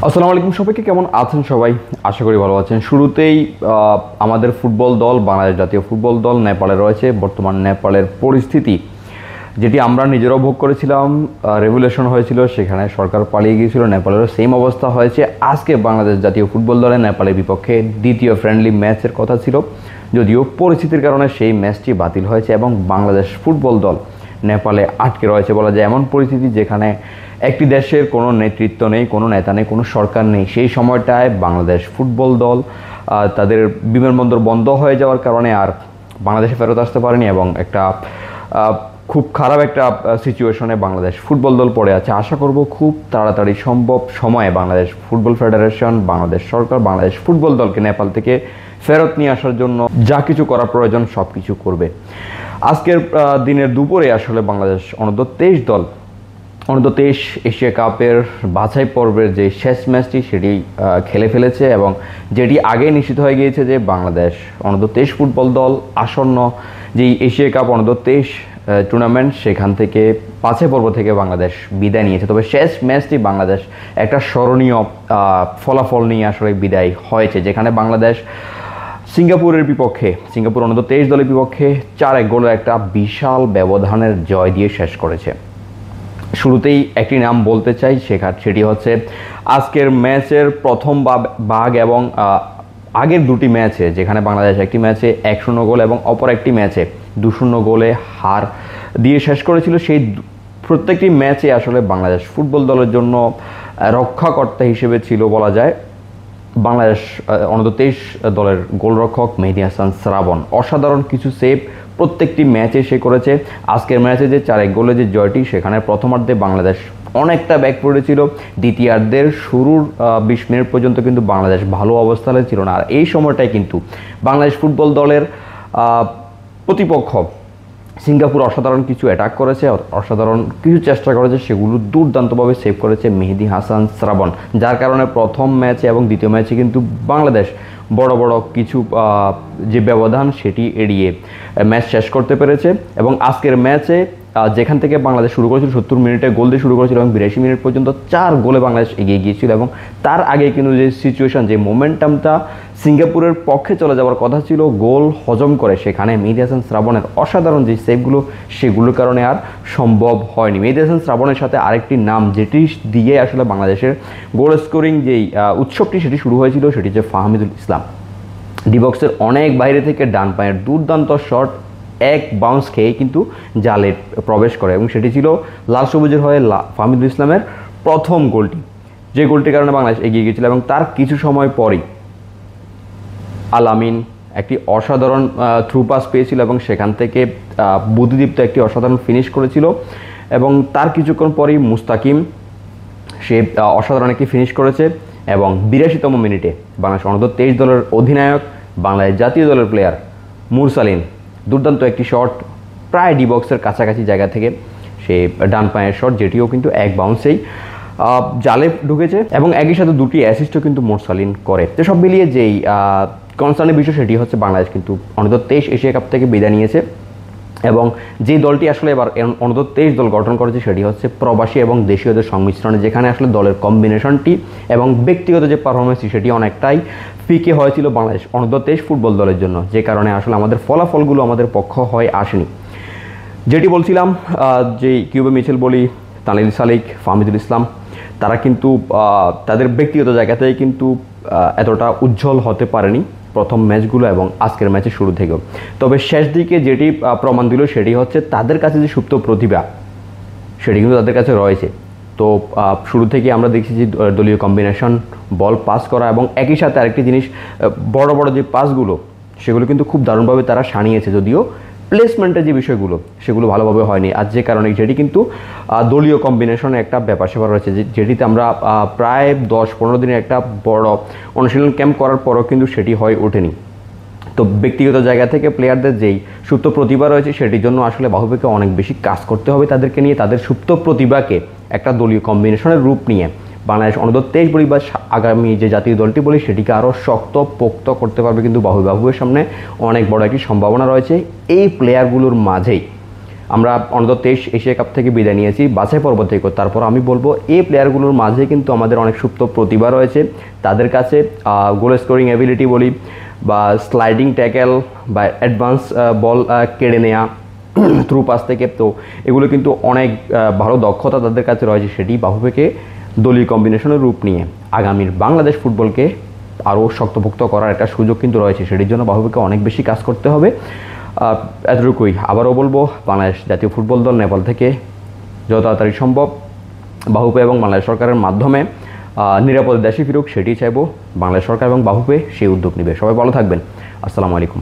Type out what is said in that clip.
আসসালামু আলাইকুম সবাইকে, কেমন আছেন সবাই? আশা করি ভালো আছেন। শুরুতেই আমাদের ফুটবল দল, বাংলাদেশ জাতীয় ফুটবল দল নেপালে রয়েছে। বর্তমান নেপালের পরিস্থিতি যেটি আমরা নিজেরাও ভোগ করেছিলাম, রেভুলেশন হয়েছিল, সেখানে সরকার পালিয়ে গিয়েছিল, নেপালেরও সেম অবস্থা হয়েছে। আজকে বাংলাদেশ জাতীয় ফুটবল দলে নেপালের বিপক্ষে দ্বিতীয় ফ্রেন্ডলি ম্যাচের কথা ছিল, যদিও পরিস্থিতির কারণে সেই ম্যাচটি বাতিল হয়েছে এবং বাংলাদেশ ফুটবল দল নেপালে আটকে রয়েছে বলা যায়। এমন পরিস্থিতি যেখানে একটি দেশের কোনো নেতৃত্ব নেই, কোনো নেতা নেই, কোনো সরকার নেই। সেই সময়টায় বাংলাদেশ ফুটবল দল তাদের বিমানবন্দর বন্ধ হয়ে যাওয়ার কারণে আর বাংলাদেশে ফেরত আসতে পারেনি এবং একটা খুব খারাপ একটা সিচুয়েশনে বাংলাদেশ ফুটবল দল পড়ে আছে। আশা করব খুব তাড়াতাড়ি সম্ভব সময়ে বাংলাদেশ ফুটবল ফেডারেশন, বাংলাদেশ সরকার বাংলাদেশ ফুটবল দলকে নেপাল থেকে ফেরত নিয়ে আসার জন্য যা কিছু করা প্রয়োজন সব কিছু করবে। আজকের দিনের দুপুরে আসলে বাংলাদেশ অনূর্ধ্ব-23 দল অনূর্ধ্ব-23 এশিয়া কাপের বাছাই পর্বের যে শেষ ম্যাচটি সেটি খেলে ফেলেছে এবং যেটি আগে নিশ্চিত হয়ে গিয়েছে যে বাংলাদেশ অনূর্ধ্ব-23 ফুটবল দল আসন্ন যেই এশিয়া কাপ অনূর্ধ্ব-23 টুর্নামেন্ট সেখান থেকে বাছাই পর্ব থেকে বাংলাদেশ বিদায় নিয়েছে। তবে শেষ ম্যাচটি বাংলাদেশ একটা স্মরণীয় ফলাফল নিয়ে আসলে বিদায় হয়েছে, যেখানে বাংলাদেশ সিঙ্গাপুরের বিপক্ষে, সিঙ্গাপুর অনূর্ধ্ব-23 দলের বিপক্ষে 4-1 গোলের একটা বিশাল ব্যবধানের জয় দিয়ে শেষ করেছে। শুরুতেই একটি নাম বলতে চাই, সেটি হচ্ছে আজকের ম্যাচের প্রথম ভাগ এবং আগের দুটি ম্যাচে, যেখানে বাংলাদেশ একটি ম্যাচে 1-0 গোল এবং অপর একটি ম্যাচে 2-0 গোলে হার দিয়ে শেষ করেছিল। সেই প্রত্যেকটি ম্যাচে আসলে বাংলাদেশ ফুটবল দলের জন্য রক্ষাকর্তা হিসেবে ছিল বলা যায় বাংলাদেশ অনূর্ধ্ব-23 দলের গোলরক্ষক মেহেদী হাসান শ্রাবণ। অসাধারণ কিছু সেভ প্রত্যেকটি ম্যাচে সে করেছে। আজকের ম্যাচে যে 4-1 গোলে যে জয়টি, সেখানে প্রথমার্ধে বাংলাদেশ অনেকটা ব্যাক পড়েছিল, দ্বিতীয়ার্ধের শুরুর 20 মিনিট পর্যন্ত কিন্তু বাংলাদেশ ভালো অবস্থানে ছিল না। আর এই সময়টাই কিন্তু বাংলাদেশ ফুটবল দলের প্রতিপক্ষ সিঙ্গাপুর অসাধারণ কিছু অ্যাটাক করেছে, অসাধারণ কিছু চেষ্টা করেছে, সেগুলো দুর্দান্তভাবে সেভ করেছে মেহেদী হাসান শ্রাবণ, যার কারণে প্রথম ম্যাচে এবং দ্বিতীয় ম্যাচে কিন্তু বাংলাদেশ বড় বড় কিছু যে ব্যবধান সেটি এড়িয়ে ম্যাচ শেষ করতে পেরেছে। এবং আজকের ম্যাচে যেখান থেকে বাংলাদেশ শুরু করেছিল 70 মিনিটে গোল দিয়ে শুরু করেছিল এবং 82 মিনিট পর্যন্ত 4 গোলে বাংলাদেশ এগিয়ে গিয়েছিল এবং তার আগে কিন্তু যে সিচুয়েশন, যে মোমেন্টামটা সিঙ্গাপুরের পক্ষে চলে যাওয়ার কথা ছিল গোল হজম করে, সেখানে মেহেদী হাসান শ্রাবণের অসাধারণ যে সেভগুলো সেগুলোর কারণে আর সম্ভব হয়নি। মেহেদী হাসান শ্রাবণের সাথে আরেকটি নাম যেটি দিয়ে আসলে বাংলাদেশের গোল স্কোরিং যেই উৎসবটি সেটি শুরু হয়েছিল, সেটি হচ্ছে ফাহমিদুল ইসলাম। ডিবক্সের অনেক বাইরে থেকে ডান পায়ের দুর্দান্ত শট এক বাউন্স খেয়ে কিন্তু জালে প্রবেশ করে এবং সেটি ছিল লাল সবুজের হয়ে ফাহমিদুল ইসলামের প্রথম গোলটি, যে গোলটির কারণে বাংলাদেশ এগিয়ে গিয়েছিল। এবং তার কিছু সময় পরই আল আমিন একটি অসাধারণ থ্রু পাস পেয়েছিল এবং সেখান থেকে বুদ্ধিদীপ্ত একটি অসাধারণ ফিনিশ করেছিল এবং তার কিছুক্ষণ পরেই মুস্তাকিম সে অসাধারণ একটি ফিনিশ করেছে এবং 82তম মিনিটে বাংলাদেশ অনূর্ধ্ব-23 দলের অধিনায়ক, বাংলাদেশ জাতীয় দলের প্লেয়ার মুরসালিন দুর্দান্ত একটি শট প্রায় ডিবক্সের কাছাকাছি জায়গা থেকে, সে ডান পায়ের শট, যেটিও কিন্তু এক বাউন্সেই জালে ঢুকেছে এবং একই সাথে দুটি অ্যাসিস্টও কিন্তু মুরসালিন করে। তো সব মিলিয়ে যেই কনসার্নের বিষয় সেটি হচ্ছে বাংলাদেশ কিন্তু অনূর্ধ্ব-23 এশিয়া কাপ থেকে বিদায় নিয়েছে এবং যে দলটি আসলে এবার অনূর্ধ্ব-23 দল গঠন করেছে সেটি হচ্ছে প্রবাসী এবং দেশীয়দের সংমিশ্রণে, যেখানে আসলে দলের কম্বিনেশনটি এবং ব্যক্তিগত যে পারফরমেন্সটি সেটি অনেকটাই ফিকে হয়েছিল বাংলাদেশ অনূর্ধ্ব-23 ফুটবল দলের জন্য, যে কারণে আসলে আমাদের ফলাফলগুলো আমাদের পক্ষ হয়ে আসেনি। যেটি বলছিলাম, যে কিউবা মিচেল বলি, তানলিল সালিক, ফাহমিদুল ইসলাম, তারা কিন্তু তাদের ব্যক্তিগত জায়গাতেই কিন্তু এতটা উজ্জ্বল হতে পারেনি প্রথম ম্যাচগুলো এবং আজকের ম্যাচের শুরু থেকেও। তবে শেষ দিকে যেটি প্রমাণ দিল সেটি হচ্ছে তাদের কাছে যে সুপ্ত প্রতিভা সেটি কিন্তু তাদের কাছে রয়েছে। তো শুরু থেকে আমরা দেখছি যে দলীয় কম্বিনেশন, বল পাস করা এবং একই সাথে আরেকটি জিনিস, বড় বড় যে পাসগুলো সেগুলো কিন্তু খুব দারুণভাবে তারা সানিয়েছে, যদিও প্লেসমেন্টের যে বিষয়গুলো সেগুলো ভালোভাবে হয়নি। আর যে কারণে যেটি কিন্তু দলীয় কম্বিনেশনে একটা ব্যাপার স্যাপার রয়েছে, যেটিতে আমরা প্রায় 10-15 দিনের একটা বড় অনুশীলন ক্যাম্প করার পরও কিন্তু সেটি হয়ে ওঠেনি। তো ব্যক্তিগত জায়গা থেকে প্লেয়ারদের যেই সুপ্ত প্রতিভা রয়েছে সেটির জন্য আসলে বাহুবলকে অনেক বেশি কাজ করতে হবে তাদেরকে নিয়ে, তাদের সুপ্ত প্রতিভাকে একটা দলীয় কম্বিনেশনের রূপ নিয়ে বাংলাদেশ অনূর্ধ্ব-23 বলি বা আগামী যে জাতীয় দলটি বলি সেটিকে আরও শক্ত পোক্ত করতে পারবে। কিন্তু বাহুবের সামনে অনেক বড় একটি সম্ভাবনা রয়েছে এই প্লেয়ারগুলোর মাঝেই আমরা অনূর্ধ্ব-23 এশিয়া কাপ থেকে বিদায় নিয়েছি বাছাই পর্ব থেকে। তারপর আমি বলবো এই প্লেয়ারগুলোর মাঝে কিন্তু আমাদের অনেক সুপ্ত প্রতিভা রয়েছে। তাদের কাছে গোল স্কোরিং অ্যাবিলিটি বলি বা স্লাইডিং ট্যাকেল বা অ্যাডভান্স বল কেড়ে নেওয়া থ্রু পাস থেকে, তো এগুলো কিন্তু অনেক ভালো দক্ষতা তাদের কাছে রয়েছে। সেটি বাফুফেকে দলীয় কম্বিনেশনের রূপ নিয়ে আগামীর বাংলাদেশ ফুটবলকে আরও শক্তপোক্ত করার একটা সুযোগ কিন্তু রয়েছে। সেটির জন্য বাফুফেকে অনেক বেশি কাজ করতে হবে। এতটুকুই। আবারও বলবো, বাংলাদেশ জাতীয় ফুটবল দল নেপাল থেকে যত তাড়াতাড়ি সম্ভব বাফুফে এবং বাংলাদেশ সরকারের মাধ্যমে নিরাপদে দেশে ফিরুক, সেটি চাইবো। বাংলাদেশ সরকার এবং বাফুফে সেই উদ্যোগ নেবে। সবাই ভালো থাকবেন। আসসালামু আলাইকুম।